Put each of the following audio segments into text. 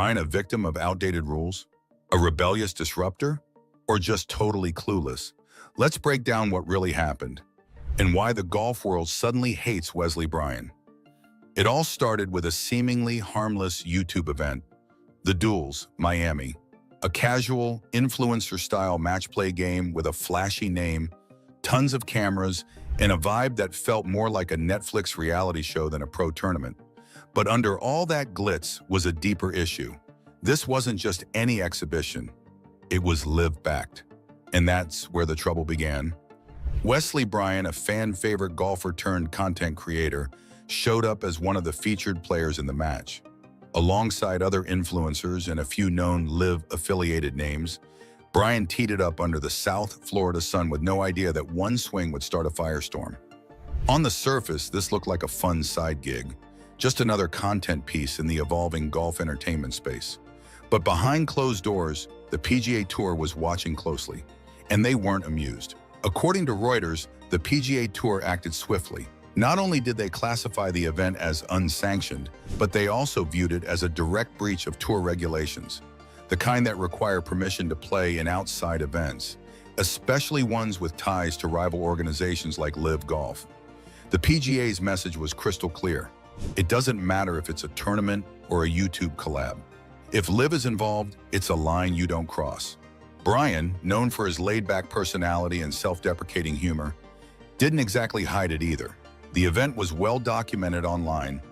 Bryan a victim of outdated rules? A rebellious disruptor? Or just totally clueless? Let's break down what really happened and why the golf world suddenly hates Wesley Bryan. It all started with a seemingly harmless YouTube event, The Duels, Miami, a casual, influencer-style match play game with a flashy name, tons of cameras, and a vibe that felt more like a Netflix reality show than a pro tournament. But under all that glitz was a deeper issue. This wasn't just any exhibition. It was live-backed. And that's where the trouble began. Wesley Bryan, a fan-favorite golfer turned content creator, showed up as one of the featured players in the match. Alongside other influencers and a few known live-affiliated names, Bryan teed it up under the South Florida sun with no idea that one swing would start a firestorm. On the surface, this looked like a fun side gig, just another content piece in the evolving golf entertainment space. But behind closed doors, the PGA Tour was watching closely, and they weren't amused. According to Reuters, the PGA Tour acted swiftly. Not only did they classify the event as unsanctioned, but they also viewed it as a direct breach of tour regulations, the kind that require permission to play in outside events, especially ones with ties to rival organizations like Live Golf. The PGA's message was crystal clear. It doesn't matter if it's a tournament or a YouTube collab. If Live is involved, it's a line you don't cross. Bryan, known for his laid-back personality and self-deprecating humor, didn't exactly hide it either. The event was well documented online,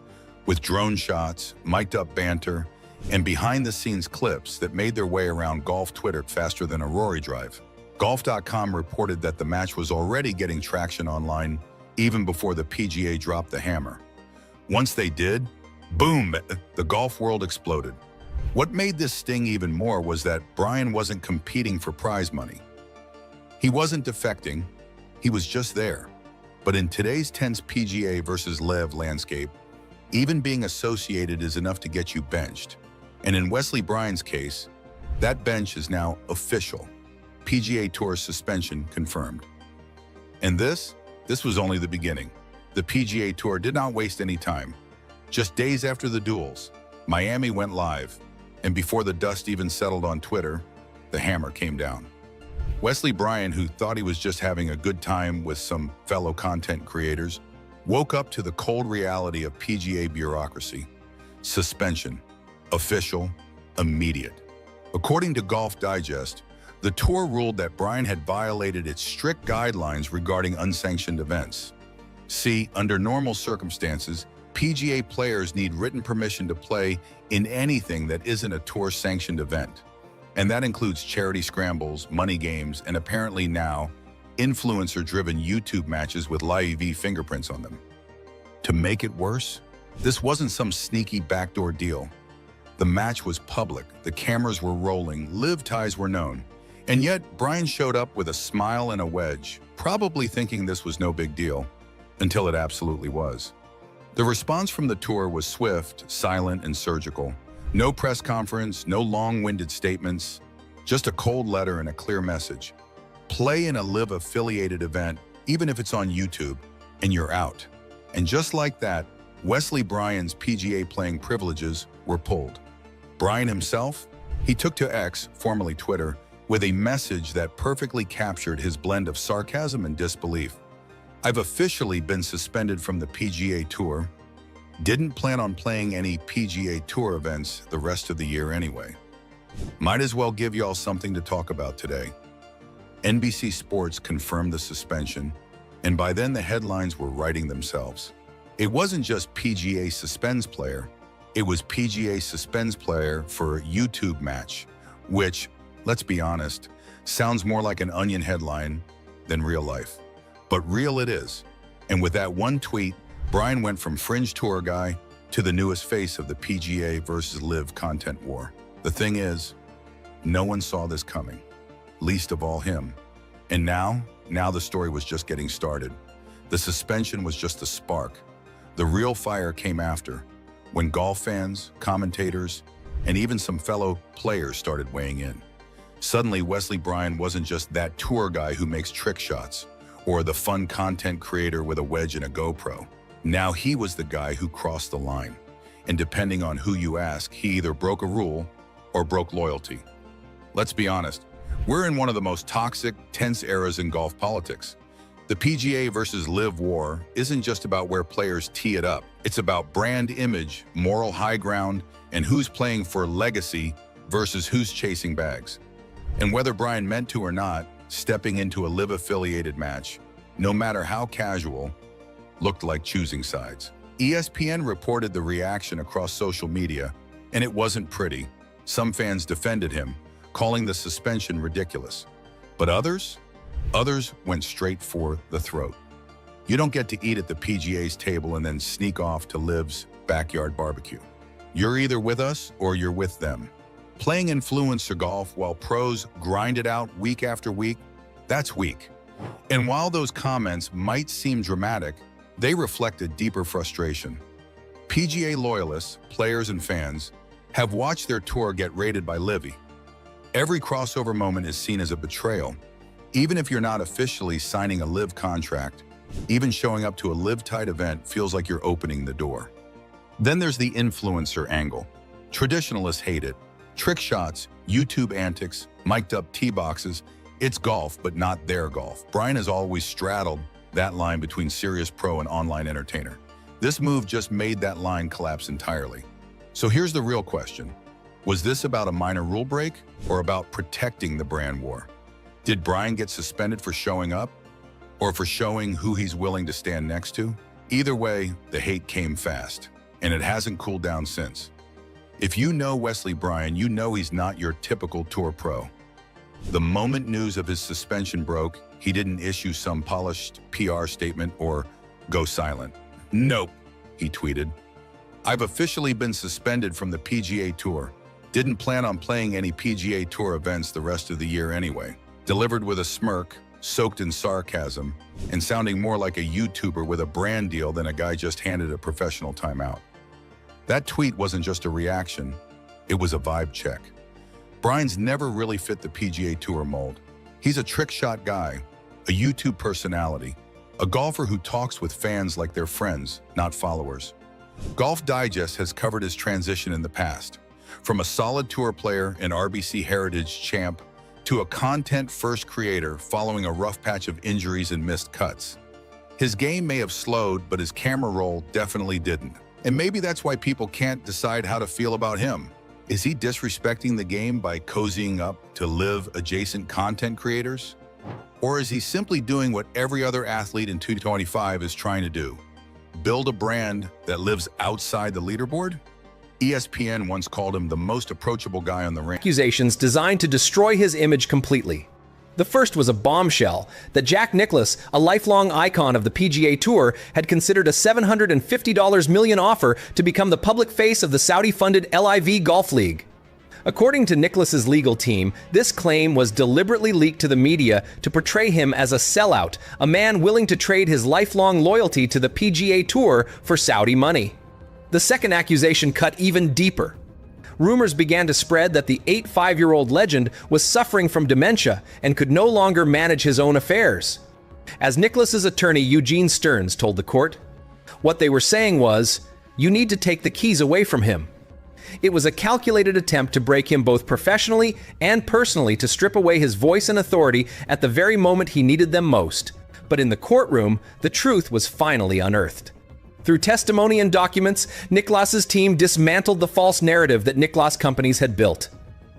with drone shots, mic'd-up banter, and behind-the-scenes clips that made their way around golf Twitter faster than a Rory drive. Golf.com reported that the match was already getting traction online even before the PGA dropped the hammer. Once they did, boom, the golf world exploded. What made this sting even more was that Bryan wasn't competing for prize money. He wasn't defecting, he was just there. But in today's tense PGA versus LIV landscape, even being associated is enough to get you benched. And in Wesley Bryan's case, that bench is now official. PGA Tour suspension confirmed. And this was only the beginning. The PGA Tour did not waste any time. Just days after the duels, Miami went live, and before the dust even settled on Twitter, the hammer came down. Wesley Bryan, who thought he was just having a good time with some fellow content creators, woke up to the cold reality of PGA bureaucracy. Suspension. Official. Immediate. According to Golf Digest, the tour ruled that Bryan had violated its strict guidelines regarding unsanctioned events. See, under normal circumstances, PGA players need written permission to play in anything that isn't a tour-sanctioned event. And that includes charity scrambles, money games, and apparently now, influencer-driven YouTube matches with live fingerprints on them. To make it worse, this wasn't some sneaky backdoor deal. The match was public, the cameras were rolling, live ties were known. And yet, Bryan showed up with a smile and a wedge, probably thinking this was no big deal, until it absolutely was. The response from the tour was swift, silent, and surgical. No press conference, no long-winded statements, just a cold letter and a clear message. Play in a LIV-affiliated event, even if it's on YouTube, and you're out. And just like that, Wesley Bryan's PGA playing privileges were pulled. Bryan himself, he took to X, formerly Twitter, with a message that perfectly captured his blend of sarcasm and disbelief. I've officially been suspended from the PGA Tour. Didn't plan on playing any PGA Tour events the rest of the year anyway. Might as well give y'all something to talk about today. NBC Sports confirmed the suspension, and by then the headlines were writing themselves. It wasn't just PGA suspends player, it was PGA suspends player for YouTube match, which, let's be honest, sounds more like an Onion headline than real life. But real it is. And with that one tweet, Bryan went from fringe tour guy to the newest face of the PGA versus LIV content war. The thing is, no one saw this coming, least of all him. And now the story was just getting started. The suspension was just a spark. The real fire came after, when golf fans, commentators, and even some fellow players started weighing in. Suddenly, Wesley Bryan wasn't just that tour guy who makes trick shots, or the fun content creator with a wedge and a GoPro. Now he was the guy who crossed the line. and depending on who you ask, he either broke a rule or broke loyalty. Let's be honest, we're in one of the most toxic, tense eras in golf politics. The PGA versus LIV war isn't just about where players tee it up. It's about brand image, moral high ground, and who's playing for legacy versus who's chasing bags. And whether Bryan meant to or not, stepping into a LIV-affiliated match, no matter how casual, looked like choosing sides. ESPN reported the reaction across social media, and it wasn't pretty. Some fans defended him, calling the suspension ridiculous. But others went straight for the throat. You don't get to eat at the PGA's table and then sneak off to LIV's backyard barbecue. You're either with us or you're with them. Playing influencer golf while pros grind it out week after week, that's weak. And while those comments might seem dramatic, they reflect a deeper frustration. PGA loyalists, players and fans have watched their tour get raided by LIV. Every crossover moment is seen as a betrayal. Even if you're not officially signing a LIV contract, even showing up to a LIV-tied event feels like you're opening the door. Then there's the influencer angle. Traditionalists hate it. Trick shots, YouTube antics, mic'd up tee boxes. It's golf, but not their golf. Bryan has always straddled that line between serious pro and online entertainer. This move just made that line collapse entirely. So here's the real question. Was this about a minor rule break or about protecting the brand war? Did Bryan get suspended for showing up or for showing who he's willing to stand next to? Either way, the hate came fast, and it hasn't cooled down since. If you know Wesley Bryan, you know he's not your typical tour pro. The moment news of his suspension broke, he didn't issue some polished PR statement or go silent. "Nope," he tweeted. "I've officially been suspended from the PGA Tour. Didn't plan on playing any PGA Tour events the rest of the year anyway." Delivered with a smirk, soaked in sarcasm, and sounding more like a YouTuber with a brand deal than a guy just handed a professional timeout. That tweet wasn't just a reaction, it was a vibe check. Bryan's never really fit the PGA Tour mold. He's a trick shot guy, a YouTube personality, a golfer who talks with fans like they're friends, not followers. Golf Digest has covered his transition in the past, from a solid tour player and RBC Heritage champ to a content-first creator following a rough patch of injuries and missed cuts. His game may have slowed, but his camera roll definitely didn't. And maybe that's why people can't decide how to feel about him. Is he disrespecting the game by cozying up to LIV-adjacent content creators? Or is he simply doing what every other athlete in 2025 is trying to do? Build a brand that lives outside the leaderboard? ESPN once called him the most approachable guy on the range. Accusations designed to destroy his image completely. The first was a bombshell that Jack Nicklaus, a lifelong icon of the PGA Tour, had considered a $750 million offer to become the public face of the Saudi-funded LIV Golf League. According to Nicklaus's legal team, this claim was deliberately leaked to the media to portray him as a sellout, a man willing to trade his lifelong loyalty to the PGA Tour for Saudi money. The second accusation cut even deeper. Rumors began to spread that the 85-year-old legend was suffering from dementia and could no longer manage his own affairs. As Nicklaus's attorney Eugene Stearns told the court, what they were saying was, "You need to take the keys away from him." It was a calculated attempt to break him both professionally and personally, to strip away his voice and authority at the very moment he needed them most. But in the courtroom, the truth was finally unearthed. Through testimony and documents, Nicklaus's team dismantled the false narrative that Nicklaus companies had built.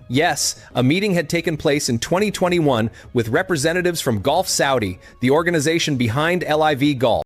Yes, a meeting had taken place in 2021 with representatives from Golf Saudi, the organization behind LIV Golf.